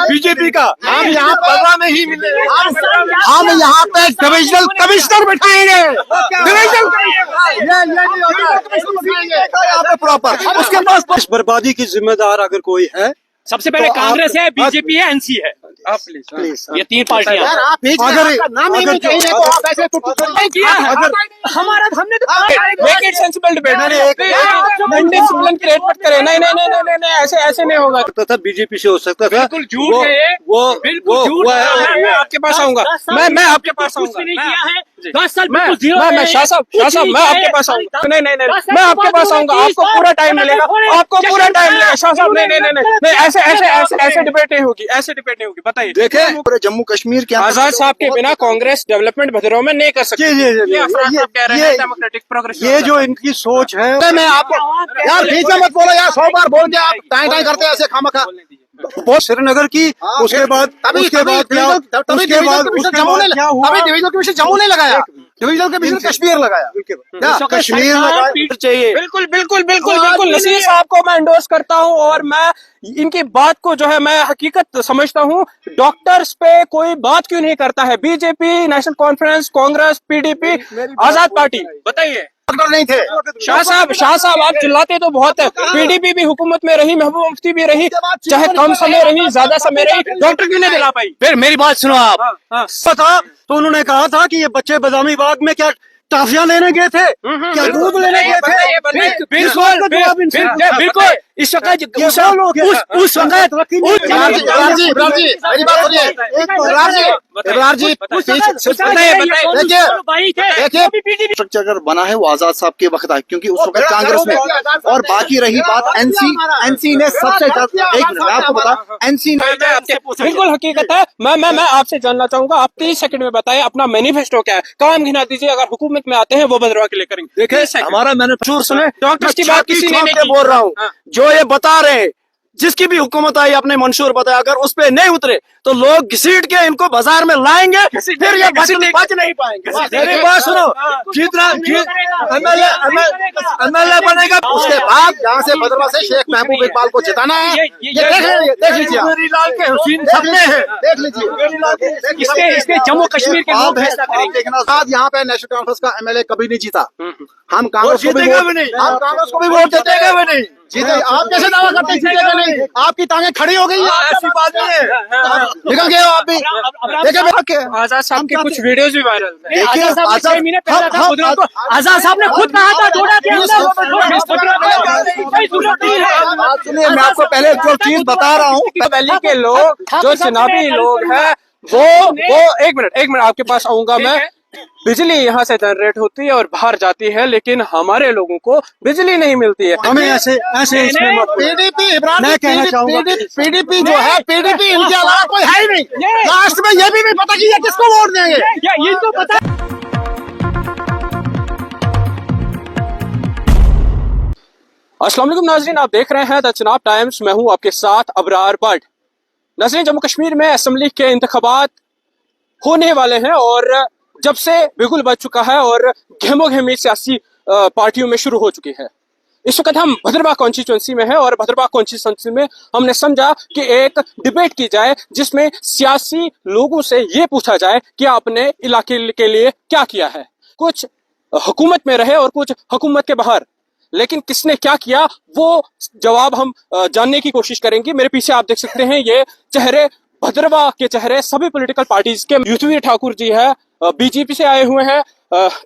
BJP का। हम यहाँ पलरा में ही मिले, हम यहाँ पे डिविजनल कमिश्नर बैठाएंगे, डिविजनल यहाँ पे प्रॉपर। उसके पास इस बर्बादी की जिम्मेदार अगर कोई है, सबसे पहले कांग्रेस है, बीजेपी है, एनसी है। आप प्लीज ये तीन पार्टियां हमारा हमने सेंसिबल डिबेट क्रिएट मत करें। नहीं ऐसे नहीं होगा। था बीजेपी से हो सकता था। बिल्कुल झूठ है ये, बिल्कुल झूठ है। मैं आपके पास आऊंगा, मैं आपके पास आऊंगा। 10 साल मैं शाह साहब मैं आपके पास आऊंगा। नहीं मैं आपके पास आऊंगा, आपको पूरा टाइम मिलेगा, आपको पूरा टाइम मिलेगा। शाह साहब नहीं ऐसे डिबेट नहीं होगी, ऐसे डिबेट नहीं होगी। बताइए, देखे पूरे जम्मू कश्मीर के आजाद साहब के बिना कांग्रेस डेवलपमेंट भद्रवाह में नहीं कर सकती। ये जो इनकी सोच है, मैं आपको यार बीच में मत बोलो यार, 100 बार बोल दिया आप, टाइम करते हैं ऐसे खामखा। बहुत श्रीनगर की, उसके बाद डिविजनल कमीशन जम्मू नहीं लगाया, डिविजनल कमीशन कश्मीर लगाया, क्या कश्मीर लगाया चाहिए। बिल्कुल नसीर साहब को मैं एंडोर्स करता हूं और मैं इनकी बात को जो है मैं हकीकत समझता हूं। डॉक्टर्स पे कोई बात क्यों नहीं करता है? BJP, National Conference, Congress, PDP, Azad party, बताइए। डॉक्टर नहीं थे शाह साहब आप चिल्लाते तो बहुत है। पीडीपी भी हुकूमत में रही, महबूबा मुफ्ती भी रही, चाहे कम समय रही, ज्यादा समय रही, डॉक्टर क्यों नहीं दिला पाई? फिर मेरी बात सुनो आप। था तो उन्होंने कहा था कि ये बच्चे बादामी बाग में क्या टाफियां लेने गए थे, क्या दूध लेने गए थे? बिल्कुल इस वक्त उस वक्त स्ट्रक्चर अगर बना है वो आजाद साहब के वक्त आए, क्योंकि उस वक्त कांग्रेस में। और बाकी रही बात एनसी ने सबसे मैं आपको बता, एनसी बिल्कुल हकीकत है। मैं आपसे जानना चाहूंगा, आप 30 सेकंड में बताएं अपना मैनिफेस्टो क्या है, काम गिना दीजिए। अगर हुकूमत में आते हैं वो भद्रवाह के लिए करेंगे। देखिए हमारा मैनिफेस्टो सुने, डॉक्टर्स की बात किसी ने नहीं की। बोल रहा हूँ, जो ये बता रहे हैं, जिसकी भी हुकूमत आई अपने मंशूर बताया, अगर उस पे नहीं उतरे तो लोग घसीट के इनको बाजार में लाएंगे, फिर ये बच नहीं पाएंगे। मेरी बात सुनो, जितना एमएलए बनेगा, उसके बाद यहाँ से भद्रवाह से शेख महबूब इकबाल को जिताना है। ये देख लीजिए, मेरीलाल के हुसैन सपने हैं, देख लीजिए। इसके जम्मू कश्मीर के लोग फैसला करेंगे। यहाँ पे नेशनल कॉन्फ्रेंस का एमएलए कभी नहीं जीता, हम कांग्रेस को भी वोट देते भी नहीं। जीते आप कैसे दावा करते हैं जीतेगा नहीं? आपकी टांगें खड़ी हो गई है, ऐसी बात नहीं है। निकल गए हो आप भी। देखिए आजाद साहब के कुछ वीडियोस भी वायरल थे। आजाद साहब ने खुद कहा था डोडा के सुनिए, मैं आपको पहले जो चीज बता रहा हूँ, वैली के लोग जो चुनावी लोग हैं वो एक मिनट आपके पास आऊंगा मैं। बिजली यहाँ से जनरेट होती है और बाहर जाती है, लेकिन हमारे लोगों को बिजली नहीं मिलती है। हमें ऐसे इसमें मत। पीडीपी मैं कहना चाहूंगा, पीडीपी जो है, पीडीपी इनके अलावा कोई है ही नहीं। लास्ट में ये भी नहीं पता कि ये किसको वोट देंगे, ये तो पता। अस्सलाम वालेकुम नाज़रीन, आप देख रहे हैं द चुनाव टाइम्स। मैं हूं आपके साथ अबरार बट। नाज़रीन, जम्मू कश्मीर में असेंबली के इंतखाबात होने वाले हैं और जब से बिगुल बज चुका है और घेमोघेमी सियासी पार्टियों में शुरू हो चुकी है। इस वक्त हम भद्रवाह कॉन्स्टिट्यूंसी में हैं और भद्रवाह कॉन्स्टिट्यूंसी में हमने समझा कि एक डिबेट की जाए जिसमें सियासी लोगों से ये पूछा जाए कि आपने इलाके के लिए क्या किया है। कुछ हुकूमत में रहे और कुछ हुकूमत के बाहर, लेकिन किसने क्या किया वो जवाब हम जानने की कोशिश करेंगे। मेरे पीछे आप देख सकते हैं ये चेहरे, भद्रवाह के चेहरे सभी पॉलिटिकल पार्टीज के। युद्धवीर ठाकुर जी है, बीजेपी से आए हुए हैं,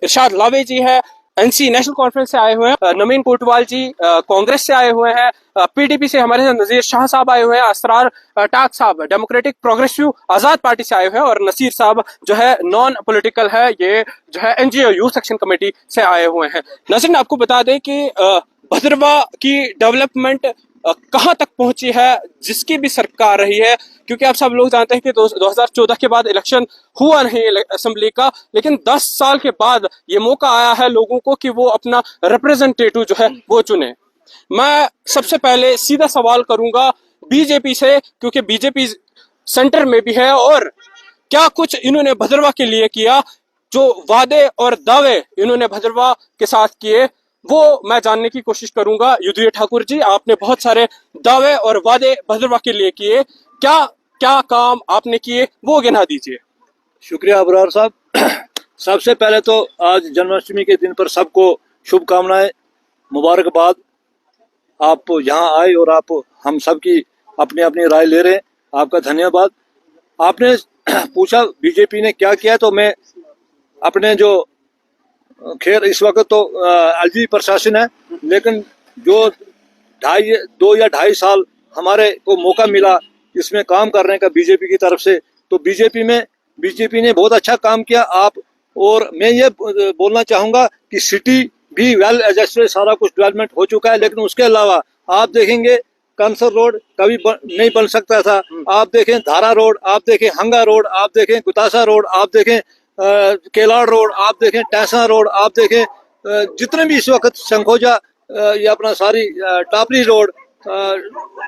इरशाद लावे जी है, एनसी नेशनल कॉन्फ्रेंस से आए हुए हैं, नवीन कोटवाल जी कांग्रेस से आए हुए हैं, पीडीपी से हमारे नजीर शाह साहब आए हुए हैं, असरार टाक साहब डेमोक्रेटिक प्रोग्रेसिव आजाद पार्टी से आए हुए हैं और नसीर साहब जो है नॉन पॉलिटिकल है, ये जो है एनजीओ यूथ सेक्शन कमेटी से आए हुए हैं। नसीर, आपको बता दें कि भद्रवाह की डेवलपमेंट कहां तक पहुंची है जिसकी भी सरकार रही है, क्योंकि आप सब लोग जानते हैं कि 2014 के बाद इलेक्शन हुआ नहीं असेंबली का, लेकिन 10 साल के बाद ये मौका आया है लोगों को कि वो अपना रिप्रेजेंटेटिव जो है वो चुने। मैं सबसे पहले सीधा सवाल करूंगा बीजेपी से, क्योंकि बीजेपी सेंटर में भी है और क्या कुछ इन्होंने भद्रवाह के लिए किया, जो वादे और दावे इन्होंने भद्रवाह के साथ किए वो मैं जानने की कोशिश करूंगा। युद्धवीर ठाकुर जी, आपने बहुत सारे दावे और वादे भद्रवाह के लिए किए, क्या क्या काम आपने किए वो गिना दीजिए। शुक्रिया अबरार साहब। सबसे पहले तो आज जन्माष्टमी के दिन पर सबको शुभकामनाएं, मुबारकबाद। आप यहाँ आए और आप हम सब की अपनी अपनी राय ले रहे हैं, आपका धन्यवाद। आपने पूछा बीजेपी ने क्या किया, तो मैं अपने जो खैर इस वक्त तो एलजी प्रशासन है, लेकिन जो 2 या 2.5 साल हमारे को मौका मिला इसमें काम करने का बीजेपी की तरफ से, तो बीजेपी ने बहुत अच्छा काम किया। आप और मैं ये बोलना चाहूंगा कि सिटी भी वेल एडजस्टेड, सारा कुछ डेवलपमेंट हो चुका है, लेकिन उसके अलावा आप देखेंगे कंसर रोड कभी नहीं बन सकता था, आप देखें धारा रोड, आप देखें हंगा रोड, आप देखें गुतासा रोड, आप देखें केलाड़ रोड, आप देखें टैसा रोड, आप देखें जितने भी इस वक्त संखोजा या अपना सारी टापरी रोड,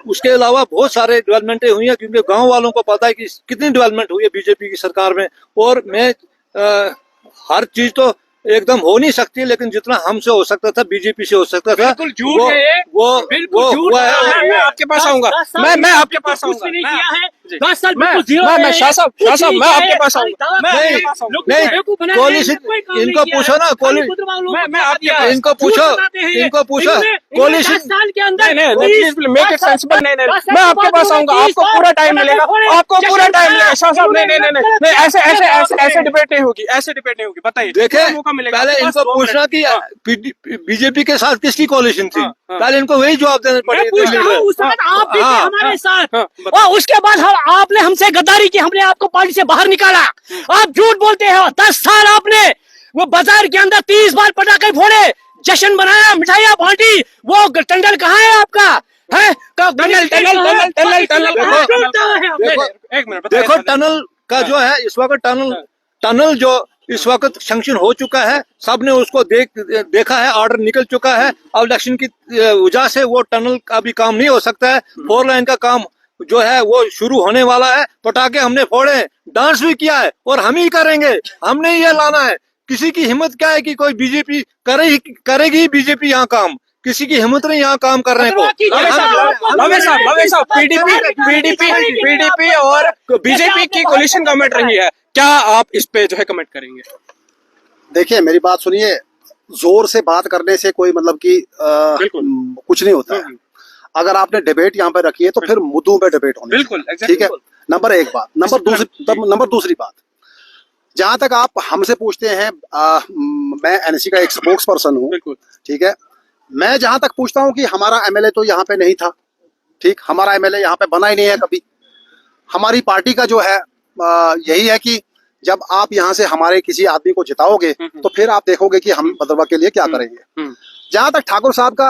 उसके अलावा बहुत सारे डेवलपमेंटें हुई हैं, क्योंकि गांव वालों को पता है कि कितनी डेवलपमेंट हुई है बीजेपी की सरकार में। और मैं हर चीज तो एकदम हो नहीं सकती, लेकिन जितना हमसे हो सकता था बीजेपी से हो सकता था, बिल्कुल झूठ है ये, वो बिल्कुल वो झूठ हुआ है। है। मैं आपके पास आऊंगा, मैं आपके पास कुछ भी नहीं आऊंगा। किया है। जी। 10 साल मैं- बिल्कुल जीरो मैं- रहे मैं हैं। शाह साहब, कुछ शाह साहब, नहीं मैं किया आपके है। पास आऊंगा। खाली दावा मैं किए आपके हैं। पास आऊंगा। लोगों को नहीं, बेवकूफ बना कोलिशन- रहे हैं, कोई काम इनको नहीं किया पूछो है। ना, खाली कोलि- खुदरा वालों मैं को आपके दिया पास- है। इनको झूठ पूछो, बताते हैं ये। इनको पूछो, इन्होंने कोलिशन- 10 साल के अंदर नहीं, 30 प्लीज मेक इट 10 सेंसिबल। नहीं, दस साल मैं के आपके बाद पास उन्होंने आऊंगा, 30 आपको पूरा टाइम साल मिलेगा, फोड़े, आपको जश्न पूरा टाइम मनाया। मिलेगा। शाह साहब नहीं, इन्होंने ऐसे ऐसे ऐसे ऐसे गलत डिबेट नहीं होगी, ऐसे डिबेट नहीं होगी। बताइए, देखे पूरा मौका मिलेगा पहले आपके पास, इनको 2 पूछना मिनट। कि हाँ। बीजेपी के साथ किसकी कोलिशन थी, हाँ, हाँ। पहले इनको वही जवाब देना मैं पड़ेगा। पूछ रहा हूँ, उस वक्त आप भी थे हाँ, हमारे साथ, हाँ, और उसके बाद आपने हमसे गद्दारी की, हमने आपको पार्टी से बाहर निकाला। आप झूठ बोलते हो। 10 साल आपने वो बाजार के अंदर 30 बार पटाखे फोड़े, जश्न मनाया, मिठाइयाँ बांटी। वो टंडल कहाँ है आपका? है टनल एक मिनट बताइए। देखो टनल का जो है इस वक्त टनल जो इस वक्त सैंक्शन हो चुका है, सबने उसको देखा है, ऑर्डर निकल चुका है। अब इलेक्शन की वजह से वो टनल का भी काम नहीं हो सकता है। 4 लाइन का काम जो है वो शुरू होने वाला है। पटाखे हमने फोड़े, डांस भी किया है, और हम ही करेंगे, हमने ये लाना है। किसी की हिम्मत क्या है कि कोई बीजेपी करेगी बीजेपी यहाँ काम, किसी की हिम्मत नहीं यहाँ काम करने को। लवे साहब, पीडीपी और बीजेपी की कोलिशन गवर्नमेंट रही है, क्या आप इस पे जो है कमेंट करेंगे? देखिए मेरी बात सुनिए, जोर से बात करने से कोई मतलब कि कुछ नहीं होता है। अगर आपने डिबेट यहाँ पे रखी है तो फिर मुद्दों पे डिबेट होनी बिल्कुल, चाहिए। ठीक है, नंबर 1 बात। नंबर दूसरी बात, जहां तक आप हमसे पूछते हैं, मैं एनसी का एक स्पोक्स पर्सन हूँ। ठीक है, मैं जहां तक पूछता हूँ कि हमारा एमएलए तो यहाँ पे नहीं था। ठीक, हमारा एमएलए यहाँ पे बना ही नहीं है कभी। हमारी पार्टी का जो है यही है कि जब आप यहाँ से हमारे किसी आदमी को जिताओगे तो फिर आप देखोगे कि हम भद्रवा के लिए क्या करेंगे। जहां तक ठाकुर साहब का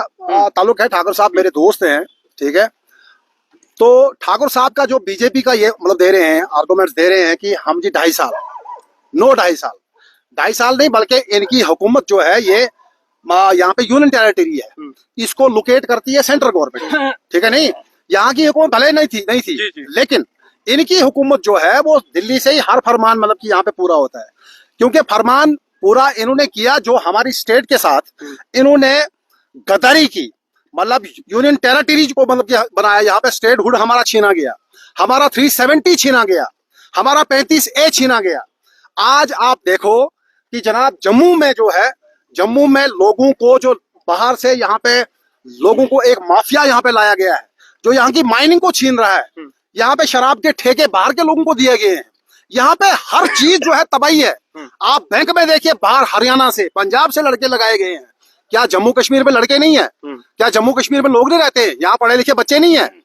ताल्लुक है, ठाकुर साहब मेरे दोस्त हैं। ठीक है, तो ठाकुर साहब का जो बीजेपी का ये मतलब दे रहे हैं, आर्गूमेंट्स दे रहे हैं कि हम जी 2.5 साल, नो 2.5 साल नहीं, बल्कि इनकी हुकूमत जो है ये यहाँ पे यूनियन टेरिटरी है, इसको लोकेट करती है सेंट्रल गवर्नमेंट। ठीक है, नहीं यहाँ की हुकूमत भले नहीं थी, लेकिन इनकी हुकूमत जो है वो दिल्ली से ही हर फरमान मतलब कि यहाँ पे पूरा होता है, क्योंकि फरमान पूरा इन्होंने किया जो हमारी स्टेट के साथ इन्होंने गद्दारी की। मतलब यूनियन टेरिटरी को मतलब कि बनाया, यहाँ पे स्टेट हुड हमारा छीना गया, हमारा 370 छीना गया, हमारा 35A छीना गया। आज आप देखो कि जनाब जम्मू में जो है, जम्मू में लोगों को जो बाहर से यहाँ पे लोगों को एक माफिया यहाँ पे लाया गया है जो यहाँ की माइनिंग को छीन रहा है। यहाँ पे शराब के ठेके बाहर के लोगों को दिए गए हैं। यहाँ पे हर चीज जो है तबाही है। आप बैंक में देखिए, बाहर हरियाणा से पंजाब से लड़के लगाए गए हैं। क्या जम्मू कश्मीर में लड़के नहीं है? क्या जम्मू कश्मीर में लोग नहीं रहते? यहाँ पढ़े लिखे बच्चे नहीं है?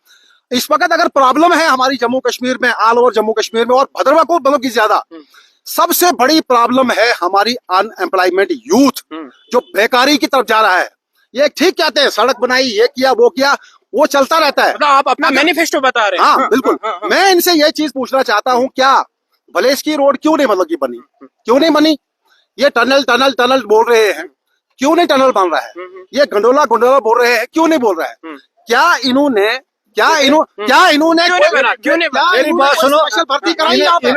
इस वक्त अगर प्रॉब्लम है हमारी जम्मू कश्मीर में, ऑल ओवर जम्मू कश्मीर में और भद्रवा को मतलब की ज्यादा, सबसे बड़ी प्रॉब्लम है हमारी अनएम्प्लॉयमेंट, यूथ जो बेकारी की तरफ जा रहा है। ये ठीक कहते हैं, सड़क बनाई, ये किया, वो किया, वो चलता रहता है। मतलब आप अपना मैनिफेस्टो बता रहे हैं? हाँ बिल्कुल। मैं इनसे ये चीज पूछना चाहता हूँ, क्या भलेश की रोड क्यों नहीं मतलब की बनी? क्यों नहीं बनी? ये टनल बोल रहे हैं, क्यों नहीं टनल बन रहा है? ये गंडोला बोल रहे हैं, क्यों नहीं बोल रहा है? क्या इन्होंने मेरी बात सुनो, स्पेशल भर्ती कराई यहाँ पे?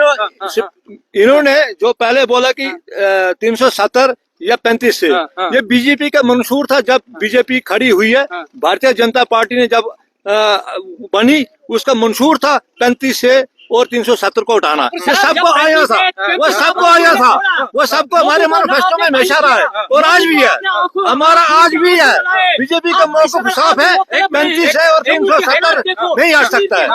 इन्होंने जो पहले बोला कि 370 या 35 से, ये बीजेपी का मंशूर था। जब बीजेपी खड़ी हुई है, भारतीय जनता पार्टी ने जब बनी, उसका मंशूर था 35 से और 370 को उठाना, ये सबको आया था, वो सबको आया था, वो सबको हमारे मैनिफेस्टो में हमेशा रहा है और आज भी है, हमारा आज भी है। बीजेपी का मौक़िफ़ साफ है, 35 है और 370 नहीं आ सकता है।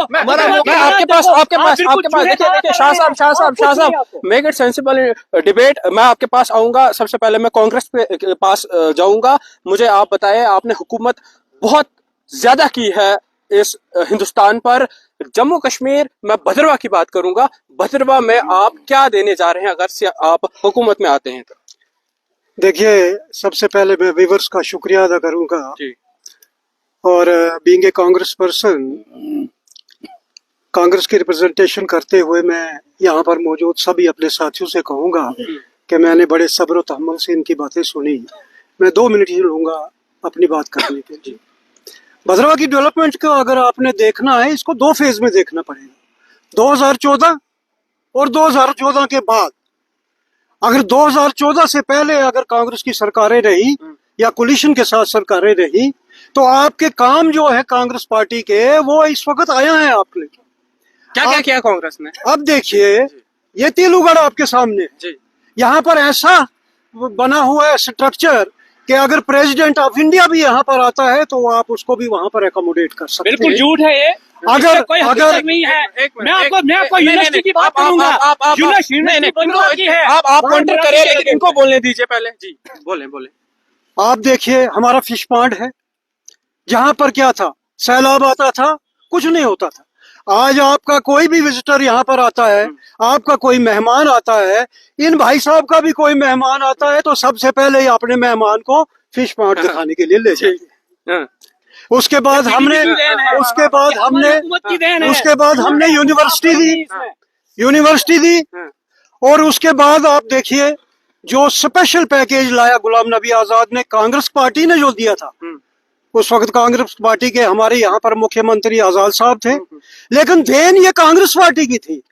मैं आपके पास देखिए शाह साहब मेक इट सेंसिबल डिबेट। मैं आपके पास आऊंगा, सबसे पहले मैं कांग्रेस के पास जाऊंगा। मुझे आप बताएं, आपने हुकूमत बहुत ज्यादा की है इस हिंदुस्तान पर। जम्मू कश्मीर, मैं भद्रवा की बात करूंगा, भद्रवा में आप क्या देने जा रहे हैं अगर से आप हुकूमत में आते हैं तो? देखिए, सबसे पहले मैं व्यूअर्स का शुक्रिया अदा करूंगा जी। और being a Congress person, Congress की रिप्रेजेंटेशन करते हुए मैं यहाँ पर मौजूद सभी अपने साथियों से कहूंगा कि मैंने बड़े सब्र और तहम्मुल से इनकी बातें सुनी। मैं 2 मिनट ही लूंगा अपनी बात करने के लिए। भद्रवा की डेवलपमेंट को अगर आपने देखना है, इसको 2 फेज में देखना पड़ेगा, 2014 और 2014 के बाद। अगर 2014 से पहले अगर कांग्रेस की सरकारें रही या कोलिशन के साथ सरकारें रही, तो आपके काम जो है कांग्रेस पार्टी के, वो इस वक्त आया है आपने। क्या किया कांग्रेस ने? अब देखिए, ये तेलुगढ़ आपके सामने है। यहाँ पर ऐसा बना हुआ है स्ट्रक्चर कि अगर प्रेसिडेंट ऑफ इंडिया भी यहाँ पर आता है तो आप उसको भी वहाँ पर एकोमोडेट कर सकते हैं। बिल्कुल झूठ है ये। अगर कोई हकीकत नहीं है। मैं आपको यूनिवर्सिटी की बात करूंगा। आप काउंटर करिए, लेकिन इनको बोलने दीजिए पहले। जी बोले। आप देखिए, हमारा फिश पॉन्ड है, जहाँ पर क्या था, सैलाब आता था, कुछ नहीं होता था। आज आपका कोई भी विजिटर यहाँ पर आता है, आपका कोई मेहमान आता है, इन भाई साहब का भी कोई मेहमान आता है, तो सबसे पहले ही अपने मेहमान को फिश पॉन्ड दिखाने के लिए ले जाएंगे। उसके बाद हमने यूनिवर्सिटी दी और उसके बाद आप देखिए जो स्पेशल पैकेज लाया गुलाम नबी आजाद ने, कांग्रेस पार्टी ने जो दिया था। उस वक्त कांग्रेस पार्टी के हमारे यहाँ पर मुख्यमंत्री आजाद साहब थे, लेकिन देन ये कांग्रेस पार्टी की थी,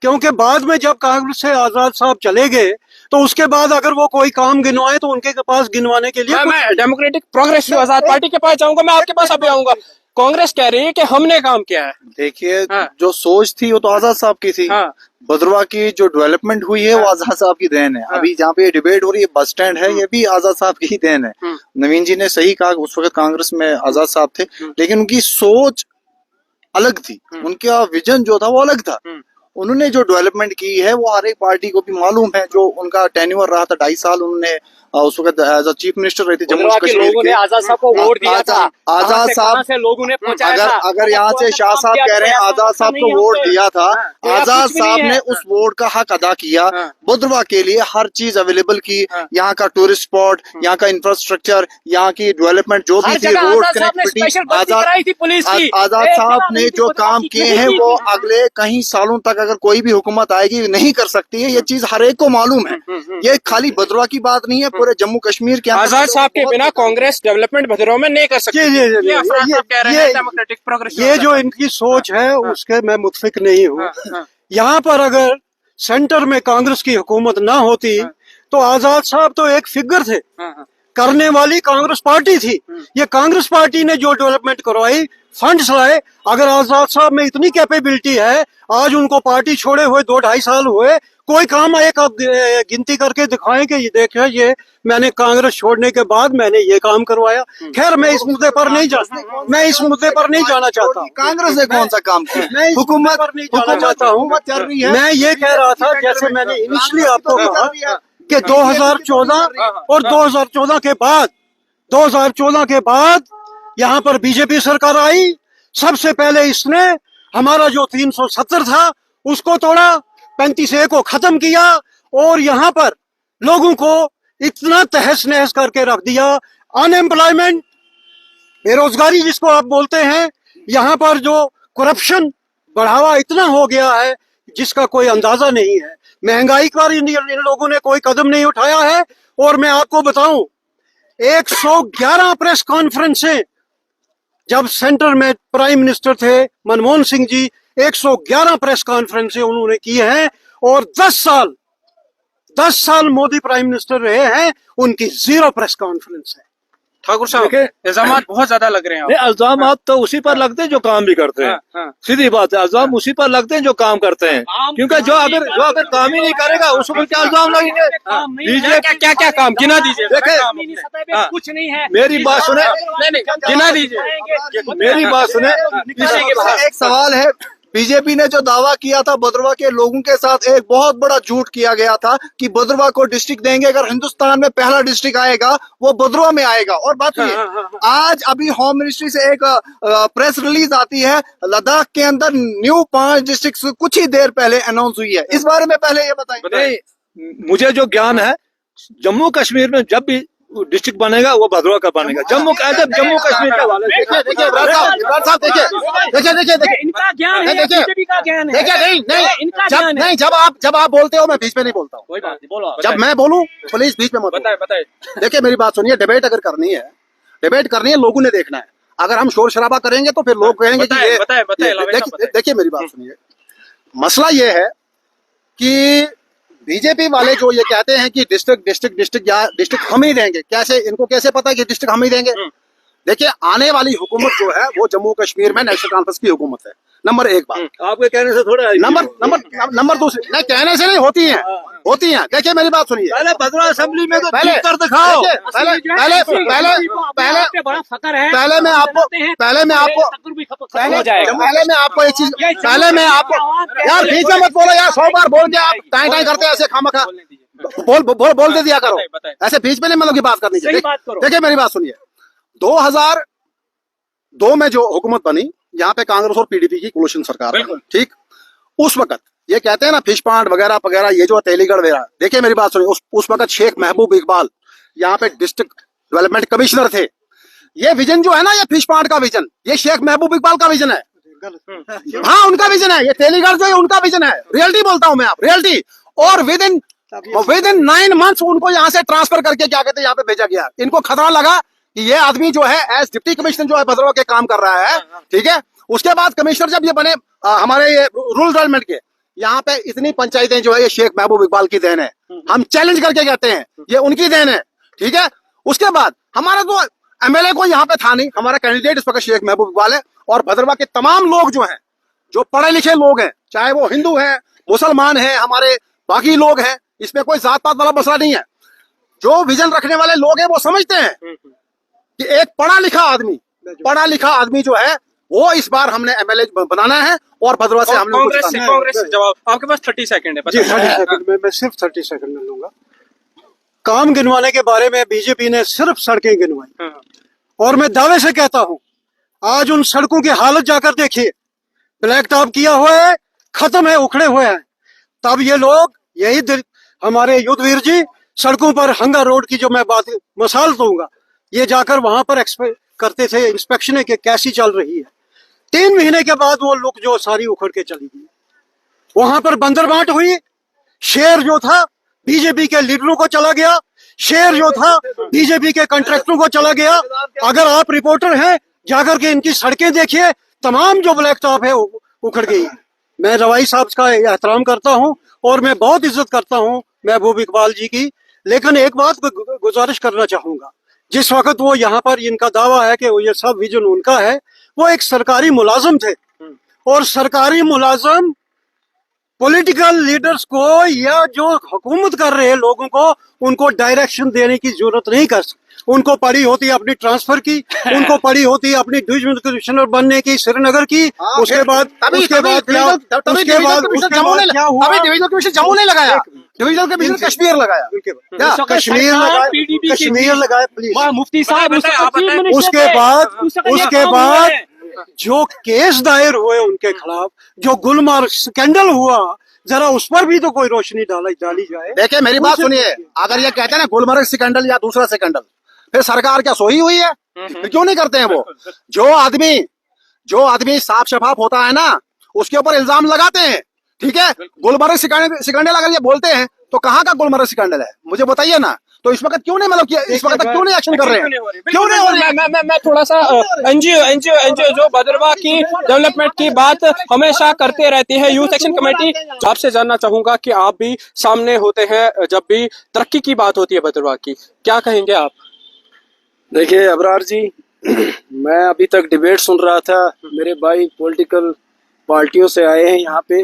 क्योंकि बाद में जब कांग्रेस से आजाद साहब चले गए तो उसके बाद अगर वो कोई काम गिनवाए तो उनके पास गिनवाने के लिए मैं डेमोक्रेटिक प्रोग्रेसिव आजाद पार्टी के पास जाऊंगा। मैं आपके पास अभी आऊंगा। कांग्रेस कह रही है कि हमने काम किया है। देखिए, जो सोच थी वो तो आजाद साहब की थी। भद्रवा की जो डेवलपमेंट हुई है वो आजाद साहब की देन है। अभी जहाँ पे डिबेट हो रही है बस स्टैंड है, ये भी आजाद साहब की ही देन है। नवीन जी ने सही कहा, उस वक्त कांग्रेस में आजाद साहब थे, लेकिन उनकी सोच अलग थी, उनका विजन जो था वो अलग था। उन्होंने जो डेवलपमेंट की है वो हर एक पार्टी को भी मालूम है। जो उनका टेन्योर रहा था 2.5 साल, उन्होंने उस वक्त एज चीफ मिनिस्टर रहे थे जम्मू कश्मीर लोगों ने आजाद साहब को वोट दिया था। आजाद साहब से लोगों ने पहुंचाया था। अगर यहाँ से शाह साहब कह रहे हैं आजाद साहब को वोट दिया था, आजाद साहब ने उस वोट का हक अदा किया। भद्रवा के लिए हर चीज अवेलेबल की, यहाँ का टूरिस्ट स्पॉट, यहाँ का इंफ्रास्ट्रक्चर, यहाँ की डेवलपमेंट जो भी थी, रोड कनेक्टिविटी, आजाद साहब ने जो काम किए हैं वो अगले कई सालों तक अगर कोई भी हुकूमत आएगी नहीं कर सकती है। ये चीज हर एक को मालूम है। ये खाली भद्रवा की बात नहीं है, पूरे जम्मू कश्मीर के आजाद साहब के बिना कांग्रेस डेवलपमेंट भद्रवा में नहीं कर सकती। ये जो इनकी सोच है उसके मैं मुत्फिक नहीं हूँ। यहाँ पर अगर सेंटर में कांग्रेस की हुकूमत ना होती तो आजाद साहब तो एक फिगर थे, करने वाली कांग्रेस पार्टी थी। ये कांग्रेस पार्टी ने जो डेवलपमेंट करवाई, फंड्स लाए। अगर आजाद साहब में इतनी कैपेबिलिटी है, आज उनको पार्टी छोड़े हुए 2-2.5 साल हुए, कोई काम एक आप गिनती करके दिखाएं कि ये देखिए ये मैंने कांग्रेस छोड़ने के बाद मैंने ये काम करवाया। खैर मैं इस मुद्दे पर नहीं जाना चाहता। कांग्रेस ने कौन सा काम किया? मैं हुकूमत पर नहीं जाना चाहता हूँ। मैं ये कह रहा था, जैसे मैंने इनिशियली आपको कहा कि 2014 और 2014 के बाद यहाँ पर बीजेपी सरकार आई। सबसे पहले इसने हमारा जो 370 था उसको तोड़ा, 35A को खत्म किया और यहाँ पर लोगों को इतना तहस नहस करके रख दिया। अनएम्प्लॉयमेंट, बेरोजगारी जिसको आप बोलते हैं, यहाँ पर जो करप्शन बढ़ावा इतना हो गया है जिसका कोई अंदाजा नहीं है। महंगाई पर इन लोगों ने कोई कदम नहीं उठाया है। और मैं आपको बताऊं, 111 प्रेस कॉन्फ्रेंसें जब सेंटर में प्राइम मिनिस्टर थे मनमोहन सिंह जी, 111 प्रेस कॉन्फ्रेंसें उन्होंने की हैं। और 10 साल मोदी प्राइम मिनिस्टर रहे हैं, उनकी 0 प्रेस कॉन्फ्रेंस है। ठाकुर साहब देखिए- इल्जाम बहुत ज्यादा लग रहे हैं नहीं, इल्जाम आप तो उसी पर लगते हैं जो काम भी करते हैं। हाँ। सीधी बात है, इल्जाम उसी पर लगते हैं जो काम करते हैं, क्योंकि जो अगर काम ही नहीं करेगा उस पर क्या इल्जाम लगेंगे। बीजेपी क्या क्या काम गिना दीजिए देखिए, हाँ। कुछ नहीं है। मेरी बात सुने, गिना दीजिए। मेरी बात सुने। एक सवाल है, बीजेपी ने जो दावा किया था भद्रवा के लोगों के साथ, एक बहुत बड़ा झूठ किया गया था कि भद्रवा को डिस्ट्रिक्ट देंगे, अगर हिंदुस्तान में पहला डिस्ट्रिक्ट आएगा वो भद्रवा में आएगा। और बात सुनिए, आज अभी होम मिनिस्ट्री से एक प्रेस रिलीज आती है, लद्दाख के अंदर न्यू 5 डिस्ट्रिक्ट कुछ ही देर पहले अनाउंस हुई है। इस बारे में पहले ये बताइए। नहीं, मुझे जो ज्ञान है, जम्मू कश्मीर में जब भी डिस्ट्रिक्ट बनेगा वो भद्रवा का बनेगा। जम्मू कश्मीर के वाले देखिए इमरान साहब, देखिए इनका ज्ञान है, देखिए, बीजेपी का ज्ञान है। देखिए इनका ज्ञान है। जब आप बोलते हो मैं बीच में नहीं बोलता हूँ। कोई बात नहीं, बोलो जब मैं बोलूं प्लीज बीच में मत बोलो। बताए देखिए मेरी बात सुनिए, डिबेट अगर करनी है, डिबेट करनी है, लोगों ने देखना है। अगर हम शोर शराबा करेंगे तो फिर लोग कहेंगे कि ये देखिए मेरी बात सुनिए, मसला ये है कि बीजेपी वाले जो ये कहते हैं कि डिस्ट्रिक्ट हम ही देंगे, कैसे इनको कैसे पता है कि डिस्ट्रिक्ट हम ही देंगे? देखिए आने वाली हुकूमत जो है वो जम्मू कश्मीर में नेशनल कॉन्फ्रेंस की हुकूमत है, नंबर एक बात। आपके कहने से थोड़ा नंबर दूसरी, नहीं कहने से नहीं, होती हैं। देखिए मेरी बात सुनिए, पहले भद्रवा असेंबली में तो पहले जीत कर दिखाओ। बड़ा फकर है। पहले मैं आपको एक चीज, यार बीच में मत बोलो यार, 100 बार बोल दिया आप, टाइम करते हैं ऐसे खामखा, बोल दे दिया करो, ऐसे बीच में नहीं मतलब की बात करनी चाहिए। देखिए मेरी बात सुनिए, 2002 में जो हुकूमत बनी, यहाँ पे कांग्रेस और पीडीपी की कोलिशन सरकार है, ठीक, उस वक्त ये कहते हैं ना फिश पॉन्ड वगैरह वगैरह, ये जो तेलीगढ़ वगैरह, देखिए मेरी बात सुनिए, उस वक्त शेख महबूब इकबाल यहाँ पे डिस्ट्रिक्ट डेवलपमेंट कमिश्नर थे। ये विजन जो है ना, ये फिश पॉन्ड का विजन, ये शेख महबूब इकबाल का विजन है। हाँ उनका विजन है, ये तेलीगढ़ जो है उनका विजन है, रियलिटी बोलता हूं मैं, आप रियलिटी। और विद इन 9 मंथ्स उनको यहाँ से ट्रांसफर करके क्या कहते हैं यहाँ पे भेजा गया। इनको खतरा लगा कि ये आदमी जो है एज डिप्टी कमिश्नर जो है भद्रवा के काम कर रहा है, ठीक है। उसके बाद कमिश्नर जब ये बने हमारे ये रूरल डेवलपमेंट के, यहाँ पे इतनी पंचायतें जो है ये शेख महबूब इकबाल की देन है, हम चैलेंज करके कहते हैं ये उनकी देन है, ठीक है। उसके बाद हमारा तो एमएलए कोई यहाँ पे था नहीं, हमारा कैंडिडेट इस वक्त शेख महबूब इकबाल है। और भद्रवा के तमाम लोग जो हैं, जो पढ़े लिखे लोग हैं, चाहे वो हिंदू हैं, मुसलमान हैं, हमारे बाकी लोग हैं, इसमें कोई जात पात वाला मसला नहीं है। जो विजन रखने वाले लोग हैं वो समझते हैं कि एक पढ़ा लिखा आदमी जो है वो इस बार हमने एमएलए बनाना है। और भद्रवा से हमने कांग्रेस से जवाब, आपके पास 30 सेकंड है। जी 30 सेकंड में, मैं सिर्फ 30 सेकंड में लूंगा। काम गिनवाने के बारे में बीजेपी ने सिर्फ सड़कें गिनवाई, और मैं दावे से कहता हूं आज उन सड़कों की हालत जाकर देखिए, ब्लैक टॉप किया हुआ है, खत्म है, उखड़े हुए हैं। तब ये लोग हमारे युद्धवीर जी सड़कों पर हंगा रोड की जो मैं बात मिसाल दूंगा, ये जाकर वहां पर करते थे इंस्पेक्शन के कैसी चल रही है। 3 महीने के बाद वो लोग जो सारी उखड़ के चली गई। वहां पर बंदरबांट हुई, शेयर जो था बीजेपी के लीडरों को चला गया, शेयर जो था बीजेपी के कॉन्ट्रैक्टरों को चला गया। अगर आप रिपोर्टर हैं जाकर के इनकी सड़कें देखिए, तमाम जो ब्लैक टॉप है उखड़ गई। मैं रवाई साहब का एहतराम करता हूं और मैं बहुत इज्जत करता हूं महबूब इकबाल जी की, लेकिन एक बात गुजारिश करना चाहूंगा, जिस वक्त वो यहाँ पर इनका दावा है कि वो ये सब विजन उनका है, वो एक सरकारी मुलाजिम थे, और सरकारी मुलाजिम पॉलिटिकल लीडर्स को या जो हुकूमत कर रहे हैं लोगों को, उनको डायरेक्शन देने की जरूरत नहीं कर सकते। उनको पड़ी होती है अपनी ट्रांसफर की, उनको पड़ी होती है अपनी डिविजनल कमिश्नर बनने की श्रीनगर की। उसके बाद डिविजनल कमिश्नर जम्मू नहीं लगाया, डिविजनल कमिश्नर कश्मीर लगाया, कश्मीर लगाया प्लीज। मुफ्ती साहब उसके बाद जो केस दायर हुए उनके खिलाफ, जो गुलमार्ग स्कैंडल हुआ, जरा उस पर भी तो कोई रोशनी डाली जाए। देखिए मेरी बात सुनिए, अगर ये कहते हैं ना गुलमर्ग स्कैंडल या दूसरा स्कैंडल, फिर सरकार क्या सोई हुई है? फिर क्यों नहीं करते हैं वो? जो आदमी साफ शफाफ होता है ना, उसके ऊपर इल्जाम लगाते हैं, ठीक है। गुलमर्ग स्कैंडल अगर ये बोलते हैं तो कहाँ का गुलमर्ग स्कैंडल है, मुझे बताइए ना। तो इस वक्त क्यों नहीं, मतलब इस वक्त तक क्यों नहीं एक्शन कर रहे हैं? क्यों नहीं हो रही है? मैं थोड़ा सा एनजीओ जो भद्रवा की डेवलपमेंट की बात हमेशा करते रहती है, यूथ एक्शन कमेटी, आपसे जानना चाहूंगा कि आप भी सामने होते हैं जब भी तरक्की की बात होती है भद्रवा की, क्या कहेंगे आप? देखिए अबरार जी, मैं अभी तक डिबेट सुन रहा था। मेरे भाई पॉलिटिकल पार्टियों से आए हैं यहाँ पे।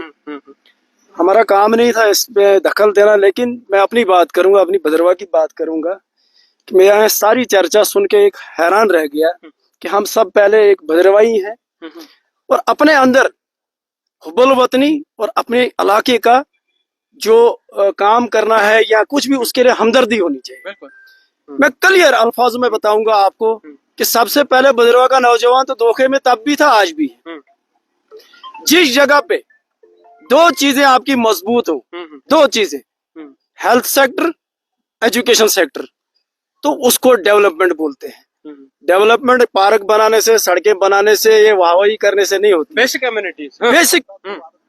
हमारा काम नहीं था इस पे दखल देना, लेकिन मैं अपनी बात करूंगा, अपनी भद्रवा की बात करूंगा कि मैं यहाँ सारी चर्चा सुन के एक हैरान रह गया कि हम सब पहले एक भद्रवाई हैं और अपने अंदर हुब्बुल वतनी और अपने इलाके का जो काम करना है या कुछ भी, उसके लिए हमदर्दी होनी चाहिए। मैं क्लियर अल्फाज में बताऊंगा आपको कि सबसे पहले भद्रवा का नौजवान तो धोखे में तब भी था, आज भी है। जिस जगह पे दो चीजें आपकी मजबूत हो, दो चीजें, हेल्थ सेक्टर, एजुकेशन सेक्टर, तो उसको डेवलपमेंट बोलते हैं। डेवलपमेंट पार्क बनाने से, सड़कें बनाने से, ये वाहवाही करने से नहीं होती। Basic communities. बेसिक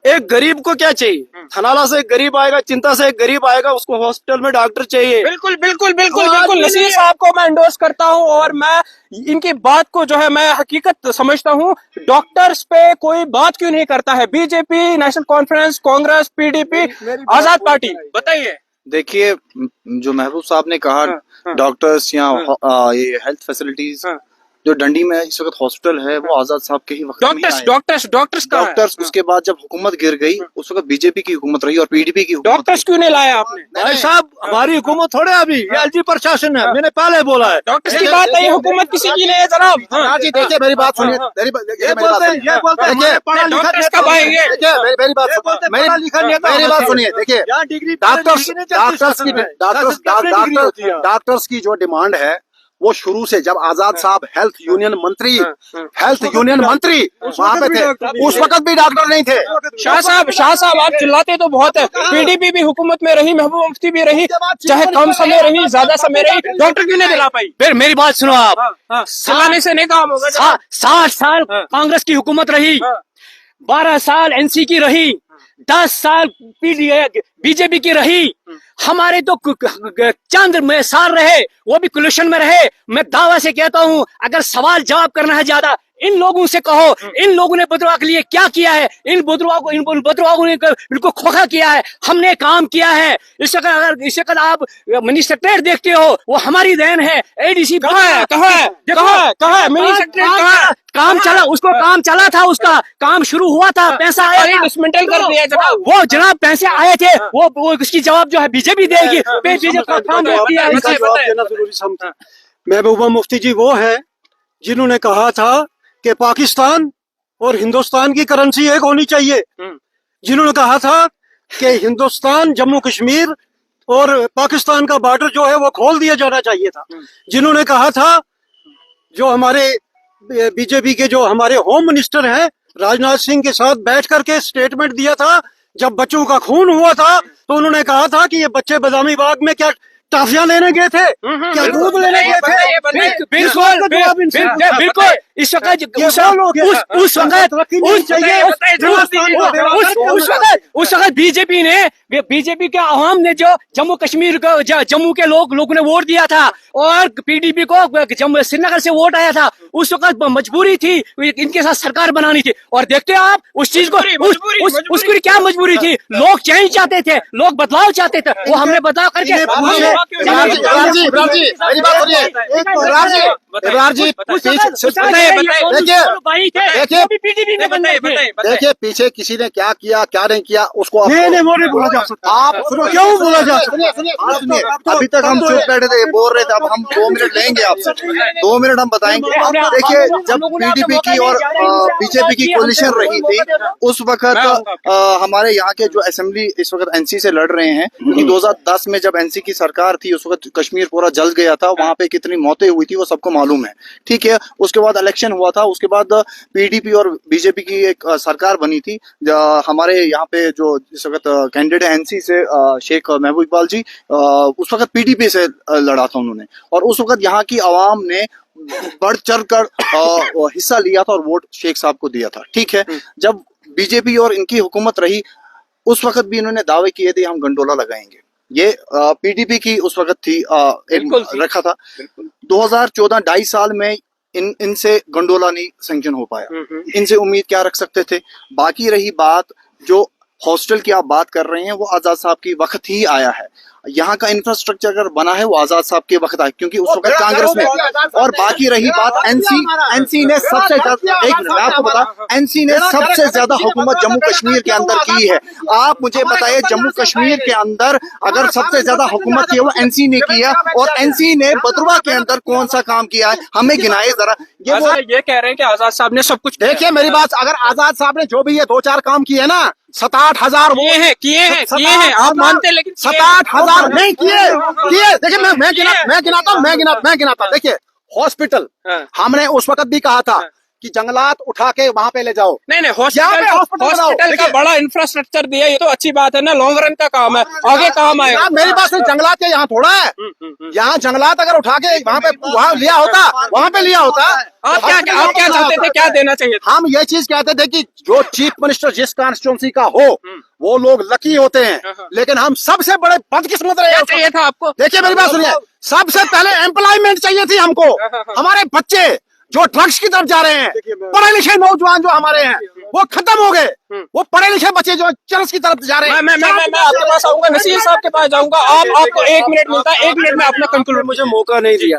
एक गरीब को क्या चाहिए? थनाला से एक गरीब आएगा, चिंता से एक गरीब आएगा, उसको हॉस्पिटल में डॉक्टर चाहिए। बिल्कुल बिल्कुल बिल्कुल तो बिल्कुल आदमी नसीर नहीं है। साहब को मैं एंडोर्स करता हूं और मैं इनकी बात को जो है मैं हकीकत समझता हूं। डॉक्टर्स पे कोई बात क्यों नहीं करता है? BJP, National Conference, Congress, PDP, Azad party, बताइए। देखिए, जो महबूब साहब ने कहा, डॉक्टर्स या ये हेल्थ फैसिलिटीज, जो डंडी में इस वक्त हॉस्पिटल है, वो आजाद साहब के ही वक्त में डॉक्टर्स आए। डॉक्टर्स डॉक्टर्स का डॉक्टर्स उसके बाद जब हुकूमत गिर गई, उस वक्त बीजेपी की हुकूमत रही और पीडीपी की हुकूमत डॉक्टर्स क्यों नहीं लाया आपने? भाई साहब, हमारी हुकूमत थोड़े अभी, ये एलजी प्रशासन है, मैंने पहले बोला है। डॉक्टर्स की बात नहीं, हुकूमत किसी की नहीं है जनाब। हाँ जी, देखिए मेरी बात सुनिए, ये बोलते हैं, ये बोलते हैं, हमारे पढ़ा लिखा डॉक्टर्स नेता कब आएंगे? होते हैं। मेरी बात ये बोलते हैं, पढ़ा लिखा नेता मेरी होना बात सुनिए। चाहिए। देखिए, यहाँ डिग्री डॉक्टर्स की जो डिमांड है, वो शुरू से, जब आजाद साहब हेल्थ यूनियन मंत्री वहाँ पे थे, उस वक्त भी डॉक्टर नहीं थे। शाह साहब आप चिल्लाते तो बहुत है। पीडीपी भी हुकूमत में रही, महबूबा मुफ्ती भी रही, चाहे कम समय रही, ज्यादा समय रही, डॉक्टर क्यों नहीं दिला पाई? फिर मेरी बात सुनो आप। चिल्लाने से नहीं काम होगा जनाब। 60 साल कांग्रेस की हुकूमत रही, 12 साल एनसी की रही, 10 साल बीजेपी की रही। हमारे तो चंद में साल रहे, वो भी कोलिशन में रहे। मैं दावा से कहता हूं, अगर सवाल जवाब करना है ज्यादा, इन लोगों से कहो, इन लोगों ने बदरवा के लिए क्या किया है? इन बदरवा ने बिल्कुल खोखा किया है। हमने काम किया है। इस वक्त आप मिनी सेक्रेटरी देखते हो, वो हमारी देन है। एडीसी कहाँ है? मिनी सेक्रेटरी कहाँ है? काम चला, उसको काम चला था, उसका काम शुरू हुआ था, पैसा आया था, डिसमेंटल कर दिया जनाब। वो जनाब पैसे आए थे, वो उसकी जवाब जो है बीजेपी देगी। बीजेपी का काम रहती है। इसका जवाब देना जरूरी समझता। महबूबा मुफ्ती जी वो है जिन्होंने कहा था कि पाकिस्तान और हिंदुस्तान की करेंसी एक होनी चाहिए। जिन्होंने कहा था कि हिंदुस्तान, जम्मू कश्मीर और पाकिस्तान का बॉर्डर जो है वो खोल दिया जाना चाहिए था। जिन्होंने कहा था, जो हमारे बीजेपी के जो हमारे होम मिनिस्टर हैं, राजनाथ सिंह के साथ बैठ करके स्टेटमेंट दिया था जब बच्चों का खून हुआ था, तो उन्होंने कहा था कि ये बच्चे बादामी बाग में क्या टॉफियां लेने गए थे, क्या दूध लेने गए थे? बिल्कुल इस वक्त उस वक्त बीजेपी के अवाम ने जो जम्मू कश्मीर को, जम्मू के लोगों ने वोट दिया था और पीडीपी को श्रीनगर से वोट आया था। उस वक्त मजबूरी थी इनके साथ सरकार बनानी थी। और देखते हो आप उस चीज को, उसकी क्या मजबूरी थी? लोग चेंज चाहते थे, लोग बदलाव चाहते थे, वो हमने बदलाव करके। देखिए, पीछे किसी ने क्या किया, क्या नहीं किया, उसको नहीं बोला जा सकता। आप क्यों बोला जा सकता? सुनिए, अभी तक हम चुप बैठे थे, बोल रहे थे, अब हम 2 मिनट लेंगे आपसे, 2 मिनट हम बताएंगे। देखिए, जब पीडीपी की और बीजेपी की कोलिशन रही थी, उस वक्त हमारे यहाँ के जो असेंबली इस वक्त एनसी से लड़ रहे हैं, कि 2010 में जब एनसी की सरकार थी, उस वक्त कश्मीर पूरा जल गया था, वहां पे कितनी मौतें हुई थी वो सबको मालूम है, ठीक है। उसके बाद इलेक्शन हुआ था, उसके बाद पीडीपी और बीजेपी की एक सरकार बनी थी। हमारे यहाँ पे जो इस वक्त कैंडिडेट है एनसी से, शेख महबूब इकबाल जी, उस वक्त पीडीपी से लड़ा था उन्होंने, और उस वक्त यहाँ की आवाम ने बढ़ चढ़ कर हिस्सा लिया था और वोट शेख साहब को दिया था, ठीक है। जब बीजेपी और इनकी हुकूमत रही, उस वक्त भी इन्होंने दावे किए थे हम गंडोला लगाएंगे। ये पीडीपी की उस वक्त थी, एक रखा था। 2014 2.5 साल में इनसे गंडोला नहीं सैंक्शन हो पाया। इनसे उम्मीद क्या रख सकते थे? बाकी रही बात, जो हॉस्टल की आप बात कर रहे हैं, वो आजाद साहब की वक्त ही आया है। यहाँ का इंफ्रास्ट्रक्चर अगर बना है वो आजाद साहब के वक्त आए, क्योंकि उस वक्त कांग्रेस में। और बाकी रही बात एनसी ने सबसे ज्यादा, एक मैं आपको बता, एनसी ने सबसे ज्यादा हुकूमत जम्मू कश्मीर के अंदर की है। आप मुझे बताइए जम्मू कश्मीर के अंदर अगर सबसे ज्यादा हुकूमत की है वो एनसी ने किया, और एनसी ने बदरवा के अंदर कौन सा काम किया है हमें गिनाए जरा। ये कह रहे हैं कि आजाद साहब ने सब कुछ देखिए मेरी बात, अगर आजाद साहब ने जो भी ये 2-4 काम किए ना, 7-8 हजार किए हैं आप मानते हैं, लेकिन 7-8 हजार नहीं किए। देखिए मैं गिनाता देखिए हॉस्पिटल हमने उस वक्त भी कहा था कि जंगलात उठा के वहां पे ले जाओ। नहीं हॉस्पिटल का बड़ा इंफ्रास्ट्रक्चर दिया, ये तो अच्छी बात है ना, लॉन्ग रन का काम है, आगे काम आएगा। मेरी बात सुन, जंगलात के यहाँ थोड़ा है, यहाँ जंगलात अगर उठा के वहाँ लिया होता, वहाँ पे लिया होता। आप क्या चाहते थे, क्या देना चाहिए? हम ये चीज कहते थे कि जो चीफ मिनिस्टर जिस कॉन्स्टिट्यूंसी का हो वो लोग लकी होते हैं, लेकिन हम सबसे बड़े बदकिस्मत रहे। चाहिए था आपको? देखिए मेरी बात सुनिए, सबसे पहले एम्प्लॉयमेंट चाहिए थी हमको। हमारे बच्चे जो ड्रग्स की तरफ जा रहे हैं, पढ़े लिखे नौजवान जो हमारे हैं वो खत्म हो गए, वो पढ़े लिखे बच्चे जो चरस की तरफ जा रहे हैं। मैं आपके पास आऊंगा, नसीर साहब के पास जाऊंगा। आपको 1 मिनट मिलता है, 1 मिनट में अपना कंक्लूड। मुझे मौका नहीं दिया।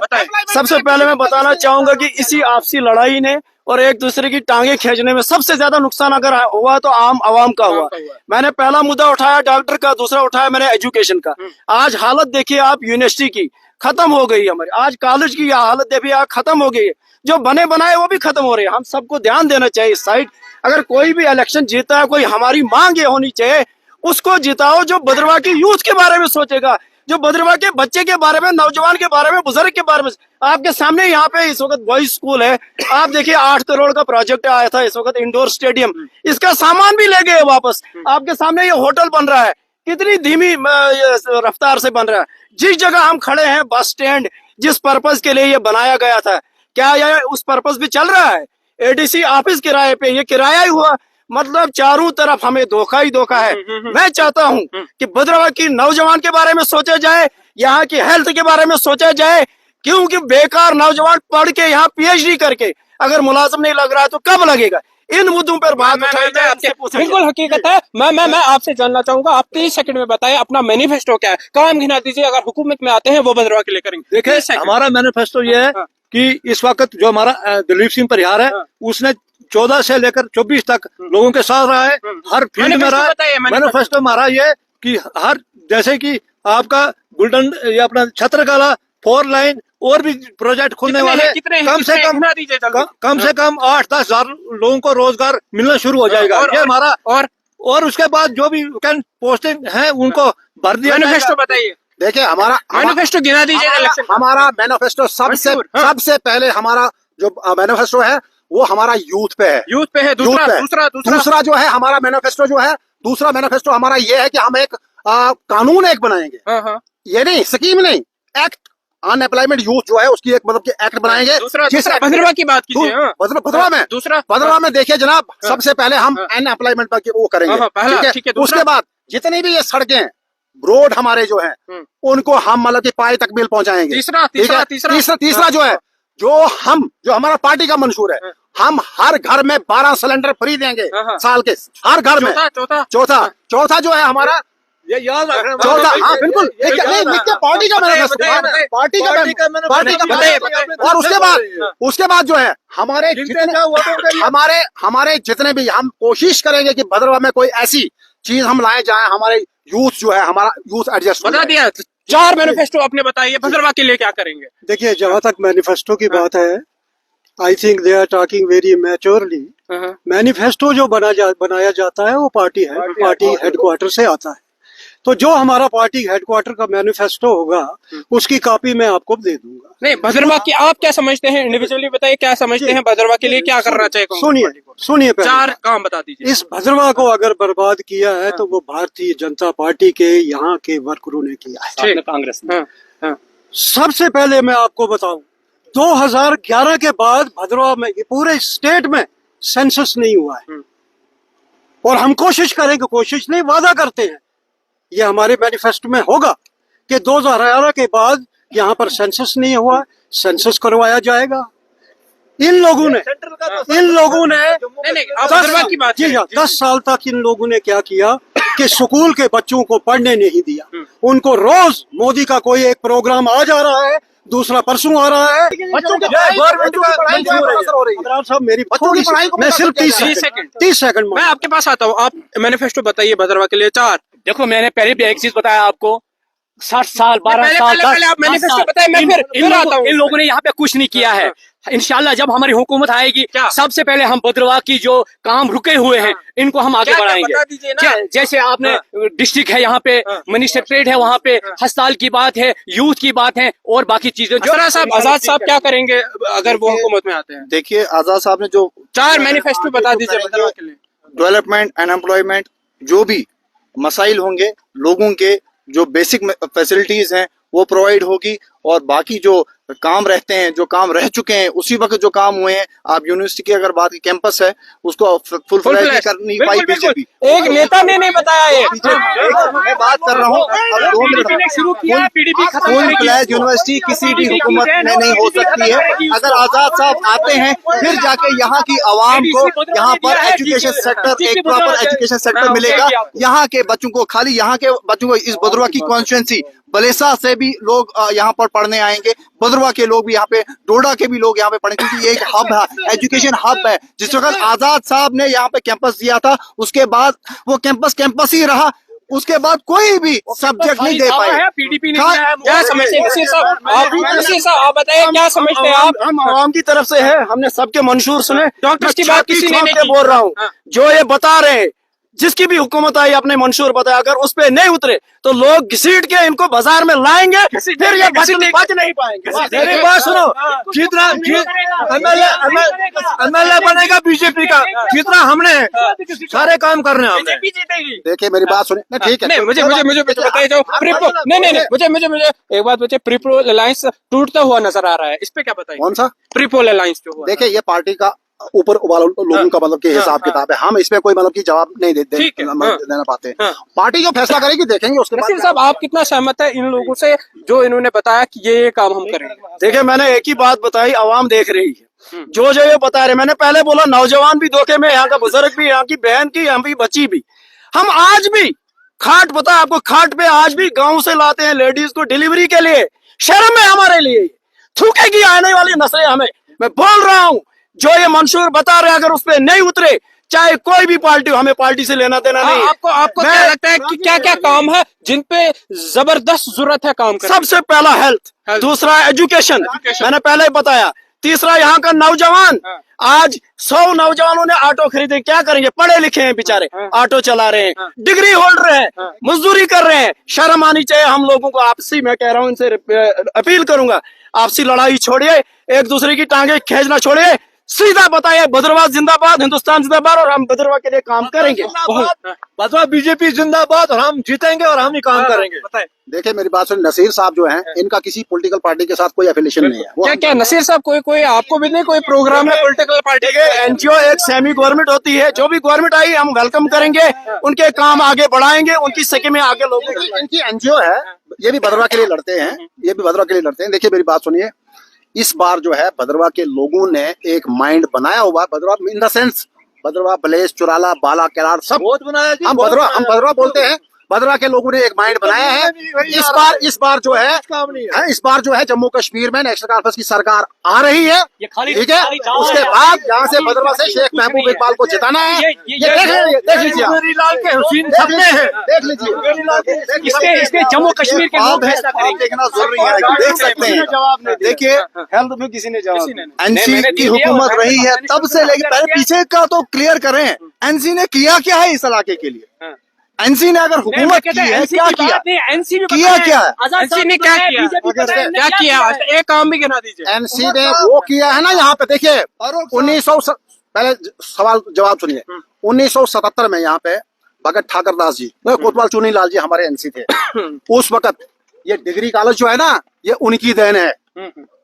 सबसे पहले मैं बताना चाहूंगा कि इसी आपसी लड़ाई ने और एक दूसरे की टांगे खींचने में सबसे ज्यादा नुकसान अगर हुआ तो आम आवाम का हुआ। मैंने पहला मुद्दा उठाया डॉक्टर का, दूसरा उठाया मैंने एजुकेशन का। आज हालत देखिए आप यूनिवर्सिटी की खत्म हो गई हमारी, आज कॉलेज की हालत देखिए आज खत्म हो गई है, जो बने बनाए वो भी खत्म हो रहे हैं। हम सबको ध्यान देना चाहिए इस साइड। अगर कोई भी इलेक्शन जीता है, कोई हमारी मांग ये होनी चाहिए उसको जिताओ जो भद्रवाह की यूथ के बारे में सोचेगा, जो भद्रवाह के बच्चे के बारे में, नौजवान के बारे में, बुजुर्ग के बारे में। आपके सामने यहाँ पे इस वक्त बॉयज स्कूल है, आप देखिए 8 करोड़ का प्रोजेक्ट आया था इस वक्त, इंडोर स्टेडियम, इसका सामान भी ले गए वापस। आपके सामने ये होटल बन रहा है, कितनी धीमी रफ्तार से बन रहा है। जिस जगह हम खड़े हैं बस स्टैंड, जिस पर्पज के लिए ये बनाया गया था, क्या यह उस पर्पज भी चल रहा है? एडीसी ऑफिस किराए पे, ये किराया ही हुआ। मतलब चारों तरफ हमें धोखा ही धोखा है। मैं चाहता हूं कि भद्रवाह की नौजवान के बारे में सोचा जाए, यहाँ की हेल्थ के बारे में सोचा जाए, क्योंकि बेकार नौजवान पढ़ के यहाँ पीएचडी करके अगर मुलाजिम नहीं लग रहा है तो कब लगेगा? इन मुद्दों पर बात उठाई जाए। बिल्कुल हकीकत है। मैं आपसे जानना चाहूंगा, आप 30 सेकंड में बताएं अपना मैनिफेस्टो क्या है, काम गिना दीजिए, अगर हुकूमत में आते हैं वो भद्रवाह के लिए करेंगे। देखिए हमारा मैनिफेस्टो ये है कि इस वक्त जो हमारा दिलीप सिंह परिहार है उसने 14 से लेकर 24 तक लोगों के साथ रहा है, हर फील्ड में रहा है। मैनिफेस्टो हमारा ये कि हर, जैसे कि आपका गोल्डन ये अपना छत्रकला 4 लाइन और भी प्रोजेक्ट खुलने वाले, कम से कम 8-10 हजार लोगों को रोजगार मिलना शुरू हो जाएगा। ये हमारा, और उसके बाद जो भी पोस्टिंग है उनको भर दिया। मैनिफेस्टो बताइए। देखिए हमारा मैनिफेस्टो गिना दीजिए। हमारा मैनिफेस्टो सबसे पहले हमारा जो मैनिफेस्टो है वो हमारा यूथ पे है। दूसरा जो है हमारा मैनिफेस्टो जो है, दूसरा मैनिफेस्टो हमारा ये है कि हम एक कानून एक बनाएंगे। ये नहीं स्कीम नहीं, एक्ट अनएम्प्लॉयमेंट यूथ जो है उसकी एक मतलब कि एक्ट बनाएंगे। भद्रवाह की बात कीजिए। भद्रवाह में देखिए जनाब, सबसे पहले हम अनएम्प्लॉयमेंट पर वो करेंगे। उसके बाद जितनी भी ये सड़कें रोड हमारे जो हैं उनको हम मतलब कि पाए तक बिल पहुंचाएंगे। तीसरा जो है, जो हमारा पार्टी का मंशूर है, हम हर घर में 12 सिलेंडर फ्री देंगे साल के, हर घर में। चौथा जो है हमारा, ये याद रखना। चौथा, हाँ बिल्कुल, पार्टी का और उसके बाद जो है हमारे जितने भी, हम कोशिश करेंगे कि भद्रवाह में कोई ऐसी चीज हम लाए जाए, हमारे यूथ जो है, हमारा यूथ एडजस्ट बता दिया। 4 मैनिफेस्टो आपने बताइए, भद्रवाह के लिए क्या करेंगे? देखिए जहां तक मैनिफेस्टो की बात है, I think they are talking very maturely. Manifesto जो बनाया जाता है वो पार्टी हेडक्वार्टर से आता है। तो जो हमारा पार्टी हेडक्वार्टर का मैनिफेस्टो होगा उसकी कॉपी मैं आपको दे दूंगा। नहीं, भद्रवाह की आप क्या समझते हैं, इंडिविजुअली बताइए क्या समझते हैं, भद्रवाह के लिए क्या करना चाहिए? सुनिए 4 काम बता दीजिए। इस भद्रवाह को अगर बर्बाद किया है तो वो भारतीय जनता पार्टी के यहाँ के वर्करों ने किया है, कांग्रेस। सबसे पहले मैं आपको बताऊं, 2011 के बाद भद्रवाह में, पूरे स्टेट में सेंसस नहीं हुआ है। और हम कोशिश करेंगे, कोशिश नहीं वादा करते हैं, ये हमारे मैनिफेस्टो में होगा कि 2011 के बाद यहाँ पर सेंसस नहीं हुआ, सेंसस करवाया जाएगा। इन लोगों ने 10 साल तक इन लोगों ने क्या किया, कि स्कूल के बच्चों को पढ़ने नहीं दिया। उनको रोज मोदी का कोई एक प्रोग्राम आ जा रहा है, दूसरा परसों आ रहा है। बच्चों की गवर्नमेंट का मंजूर हो रही है। अबरार साहब मेरी बच्चों की पढ़ाई को मैं सिर्फ 30 30 सेकंड 30 सेकंड मैं आपके पास आता हूँ, आप मैनिफेस्टो बताइए भद्रवा के लिए 4। देखो मैंने पहले भी एक चीज बताया आपको, 60 साल 12 पहले- साल पहले- पहले आप मैनिफेस्टो बताएं, मैं फिर आता हूँ। इन लोगों ने यहाँ पे कुछ नहीं किया है। इंशाल्लाह जब हमारी हुकूमत आएगी, क्या? सबसे पहले हम भद्रवा की जो काम रुके हुए हैं इनको हम आगे क्या- क्या बढ़ाएंगे। बता दीजिए ना। जैसे आपने डिस्ट्रिक्ट है यहाँ पे, मनी सेक्रेटरीट है वहाँ पे, अस्पताल की बात है, यूथ की बात है और बाकी चीजें जो असरा साहब, आजाद साहब क्या करेंगे अगर वो हुकूमत में आते हैं? देखिए आजाद साहब ने जो 4 मैनिफेस्टो बता दीजिए भद्रवा के लिए। डेवलपमेंट, अनएम्प्लॉयमेंट, जो भी मसाइल होंगे लोगों के, जो बेसिक फैसिलिटीज हैं वो प्रोवाइड होगी, और बाकी जो काम रहते हैं, जो काम रह चुके हैं, उसी वक्त जो काम हुए हैं, आप यूनिवर्सिटी की अगर बात की कैंपस है उसको फुल फ्लैश नहीं कर नहीं पाई बीजेपी। एक नेता ने नहीं बताया ये। मैं बात कर रहा हूँ, अब 2 मिनट। शुरू किया, पीडीपी खत्म फुल करेगी। फ्लैश यूनिवर्सिटी किसी भी हुकूमत में नहीं हो सकती है। अगर आजाद साहब आते हैं फिर जाके यहाँ की आवाम को यहाँ पर एजुकेशन सेक्टर, एक प्रॉपर एजुकेशन सेक्टर मिलेगा। यहाँ के बच्चों को, खाली यहाँ के बच्चों को, इस भद्रवा की कॉन्स्टिट्यूंसी बलेसा से भी लोग यहाँ पर पढ़ने आएंगे, भद्रवा के लोग भी यहाँ पे, डोडा के भी लोग यहाँ पे पढ़ेंगे, क्योंकि ये एक हब है, एजुकेशन हब है। जिस वक्त आजाद साहब ने यहाँ पे कैंपस दिया था, उसके बाद वो कैंपस ही रहा, उसके बाद कोई भी सब्जेक्ट नहीं दे पाए। पीडीपी ने हाँ, दिया है। क्या समझते हैं नसीर साहब? नसीर साहब आप बताइए क्या समझते हैं आप? हम आवाम की तरफ से है, हमने सबके मंशूर सुने। डॉक्टर्स की बात किसी ने नहीं की। बोल रहा हूँ, हाँ। जो ये बता रहे हैं, जिसकी भी हुकूमत आई अपने मंशूर बताया, अगर उस पे नहीं उतरे तो लोग घसीट के इनको बाजार में लाएंगे, फिर ये बच नहीं पाएंगे। मेरी बात सुनो, जितना एमएलए बनेगा बीजेपी का, जितना हमने सारे काम करने हैं हमने। देखिए मेरी बात सुनिए ना, ठीक है। नहीं मुझे बताइए जो प्रिप्रो, नहीं मुझे एक बात बताइए, प्रिप्रो अलायंस टूटता हुआ नजर आ रहा है, इस पे क्या बताइए? कौन सा? प्रिप्रो अलायंस जो हुआ। देखिए ये पार्टी का ऊपर वाले लोगों का मतलब की हिसाब किताब है, हम इसमें कोई मतलब की जवाब नहीं ठीक है, देना पाते। हाँ। पार्टी जो फैसला करेगी देखेंगे उसके नसीर बाद। साहब आप कितना सहमत है इन लोगों से जो इन्होंने बताया कि ये काम हम करेंगे? देखिए मैंने एक ही बात बताई, आवाम देख रही है जो ये बता रहे। मैंने पहले बोला नौजवान भी धोखे में, यहाँ का बुजुर्ग भी, यहाँ की बहन की, यहाँ की बच्ची भी। हम आज भी खाट, पता है आपको, खाट पे आज भी गांव से लाते हैं लेडीज को डिलीवरी के लिए। शर्म है हमारे लिए, थूकेगी आने वाली नस्लें हमें। मैं बोल रहा हूँ, जो ये मंशूर बता रहे, अगर उस पर नहीं उतरे, चाहे कोई भी पार्टी हो, हमें पार्टी से लेना देना नहीं है। आपको क्या लगता है कि क्या क्या काम है जिन पे जबरदस्त जरूरत है काम करने? सबसे पहला हेल्थ, दूसरा एजुकेशन, मैंने पहले ही बताया, तीसरा यहाँ का नौजवान। आज 100 नौजवानों ने ऑटो खरीदे, क्या करेंगे? पढ़े लिखे हैं बेचारे, ऑटो चला रहे हैं, डिग्री होल्डर हैं, मजदूरी कर रहे हैं। शर्म आनी चाहिए हम लोगों को। आपसी मैं कह रहा हूँ, इनसे अपील करूंगा, आपसी लड़ाई छोड़िए, एक दूसरे की टांगे खींचना छोड़िए, सीधा बताइए भद्रवा जिंदाबाद, हिंदुस्तान जिंदाबाद, और हम भद्रवा के लिए काम करेंगे। भद्रवा बीजेपी जिंदाबाद, और हम जीतेंगे और हम ही काम करेंगे। देखिए मेरी बात सुनिए, नसीर साहब जो हैं, इनका किसी पॉलिटिकल पार्टी के साथ कोई एफिलिएशन नहीं है। वो क्या नसीर साहब कोई आपको भी नहीं कोई प्रोग्राम है पॉलिटिकल पार्टी के? एनजीओ एक सेमी गवर्नमेंट होती है, जो भी गवर्नमेंट आई हम वेलकम करेंगे, उनके काम आगे बढ़ाएंगे, उनकी स्कीमें आगे लोगों को। इनकी एनजीओ है, ये भी भद्रवा के लिए लड़ते हैं, ये भी भद्रवा के लिए लड़ते हैं। देखिए मेरी बात सुनिए, इस बार जो है भद्रवा के लोगों ने एक माइंड बनाया हुआ है। भद्रवा इन द सेंस, भद्रवा, बलेस, चुराला, बाला, कैलार सब बहुत बनाया जी, हम भद्रवा बोलते हैं। भद्रवा के लोगों ने एक माइंड बनाया है। इस बार जो है, इस बार जो है जम्मू कश्मीर में नेशनल कॉन्फ्रेंस की सरकार आ रही है, ये खाली ठीक है। उसके बाद यहाँ से भद्रवा से शेख महबूब इकबाल को जिताना है। ये देख लीजिए आप। लाल के हुसैन सपने हैं। देख लीजिए, इसके जम्मू कश्मीर के लोग फैसला आप करेंगे। देखना जरूरी है, देख सकते हैं। जवाब नहीं देखिए हेल्थ में किसी ने जवाब नहीं। एनसी की हुकूमत रही है तब से लेकर, पहले पीछे का तो क्लियर करें, एनसी ने किया क्या है इस इलाके के लिए? एनसी ने अगर हुकूमत की है, क्या किया? किया क्या है? एनसी ने क्या किया? क्या किया? एक काम भी गिना दीजिए। एनसी ने वो किया है ना, यहाँ पे देखिए 1900, पहले सवाल जवाब सुनिए। 1977 में यहाँ पे भगत ठाकर दास जी, कोतवाल चुनी लाल जी हमारे एनसी थे। उस वक्त ये डिग्री कॉलेज जो है ना, ये उनकी देन है।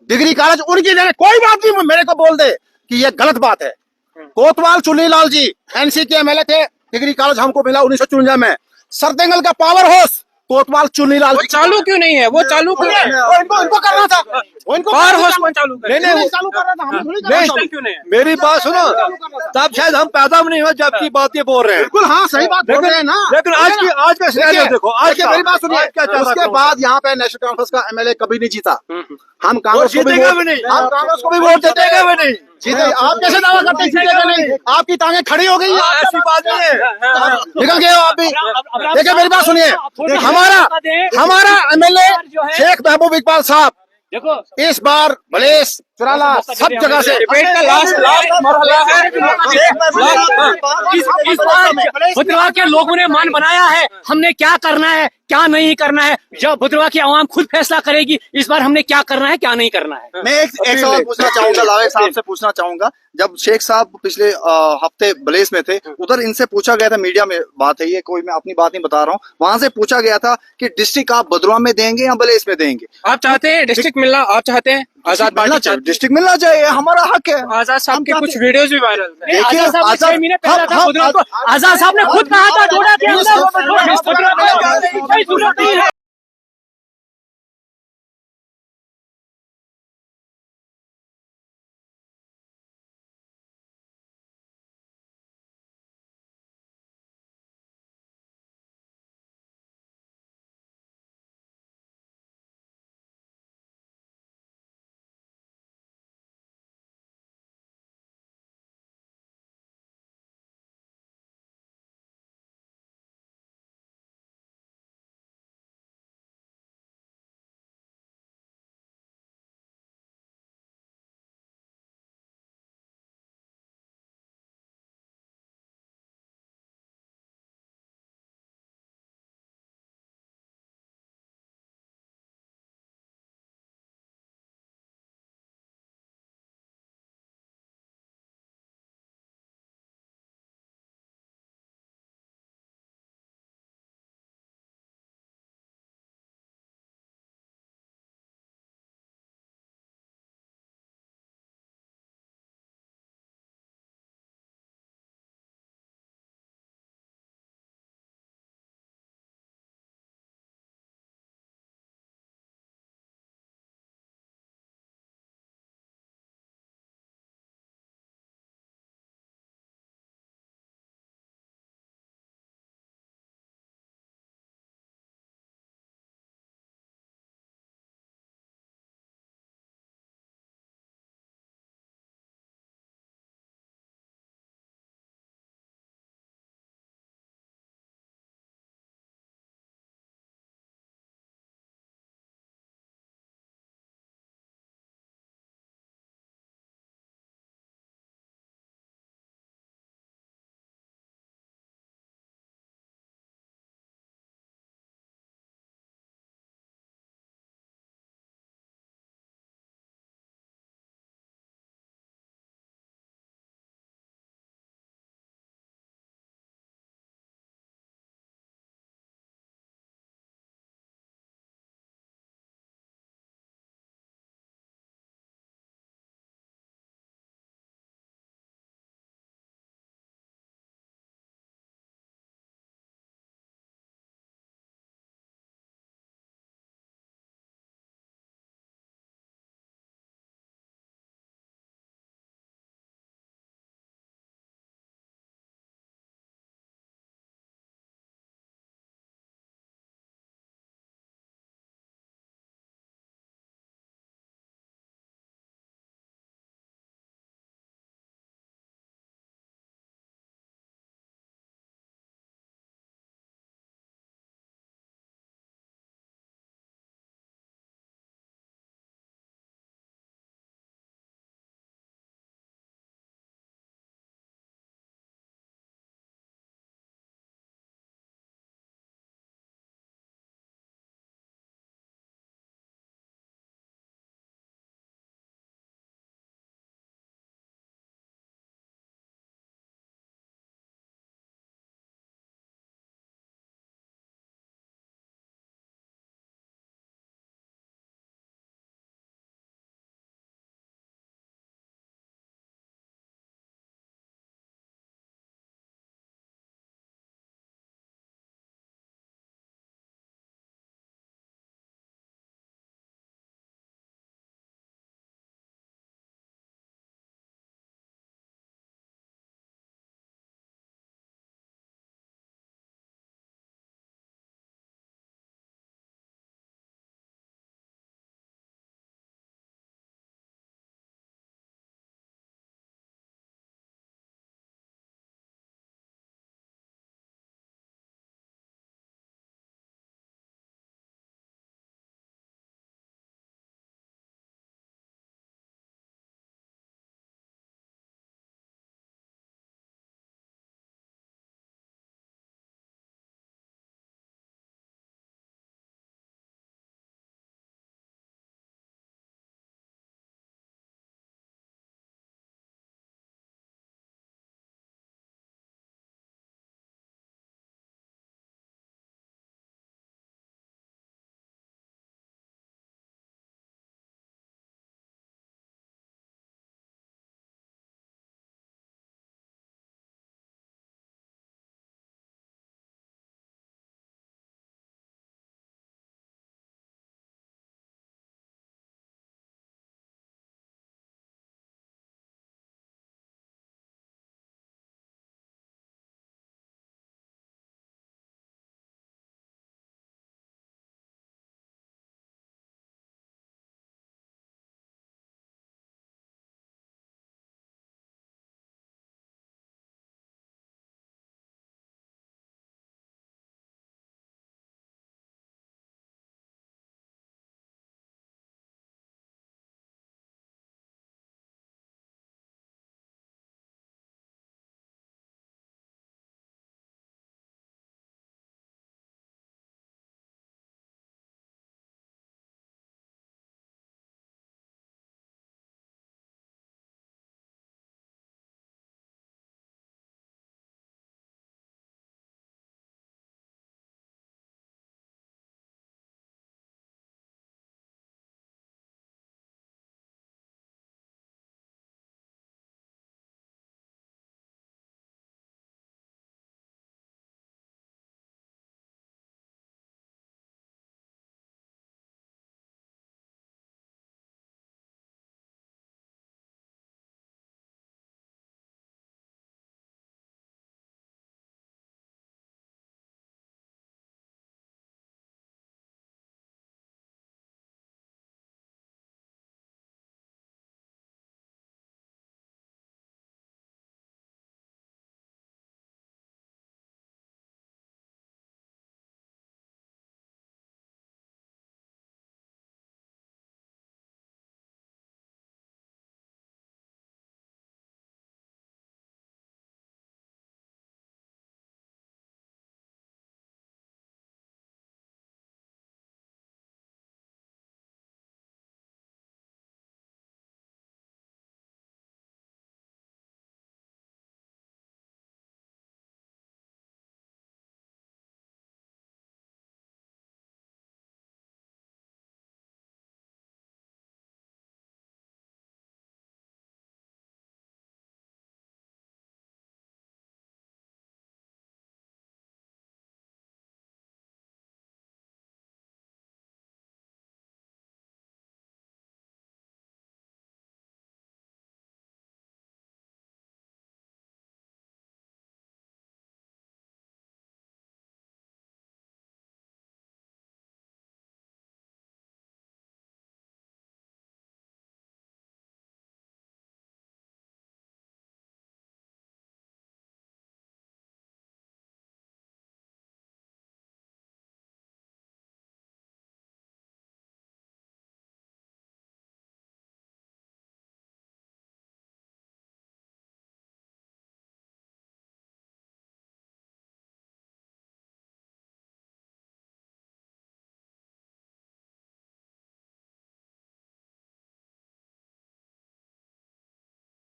डिग्री कॉलेज उनकी देन है। कोई बात नहीं मेरे को बोल दे कि ये गलत बात है। कोतवाल चुनी लाल जी एनसी के एमएलए थे, डिग्री कॉलेज हमको मिला 1954 में। सरदेंगल का पावर हाउस कोतवाल चुन्नीलाल वो चालू क्यों नहीं है? वो चालू क्यों नहीं है? इनको करना था, वो इनको फायर होस्ट कौन चालू करे? नहीं चालू कर रहा था, हम थोड़ी कर रहे थे। क्यों नहीं है? मेरी बात सुनो, तब शायद हम पैदा भी नहीं हुए जबकि बात ये बोल रहे हैं। बिल्कुल हाँ सही बात बोल रहे हैं ना। लेकिन आज का सिनेरियो देखो, आज देखिए मेरी बात सुनिए, उसके बाद यहाँ पे नेशनल कॉन्फ्रेंस का एमएलए कभी नहीं जीता। हम कांग्रेस को भी जीतेगा वोट भी नहीं। हम कांग्रेस को भी वोट देते जीतेगा भी नहीं। जीते। आप कैसे दावा करते हैं जीतेगा नहीं? आपकी टांगे खड़ी हो गई है, ऐसी बात नहीं है। निकल गए हो आप भी। देखिए मेरी बात सुनिए, हमारा एमएलए शेख महबूब इकबाल साहब देखो इस बार भलेस चुराला सब जगह से डिबेट का लास्ट मरहला है। इस बार भद्रवाह के लोगों ने मान बनाया है हमने क्या करना है क्या नहीं करना है। जब भद्रवाह की आवाम खुद फैसला करेगी इस बार हमने क्या करना है क्या नहीं करना है। मैं एक सवाल पूछना चाहूंगा, लावे साहब से पूछना चाहूंगा। जब शेख साहब पिछले हफ्ते बलेस में थे, उधर इनसे पूछा गया था, मीडिया में बात है ये, कोई मैं अपनी बात नहीं बता रहा हूँ, वहां से पूछा गया था कि डिस्ट्रिक्ट आप भद्रवाह में देंगे या बलेस में देंगे? आप चाहते हैं डिस्ट्रिक्ट मिलना? आप चाहते हैं आजाद पार्टी चाहती डिस्ट्रिक्ट मिलना चाहिए, हमारा हक है। है? आजाद साहब के कुछ वीडियोस भी वायरल हैं। आजाद साहब ने 6 महीने पहले था भद्रवाह को, आजाद साहब ने खुद कहा था डोडा के अंदर कोई जरूरत नहीं है।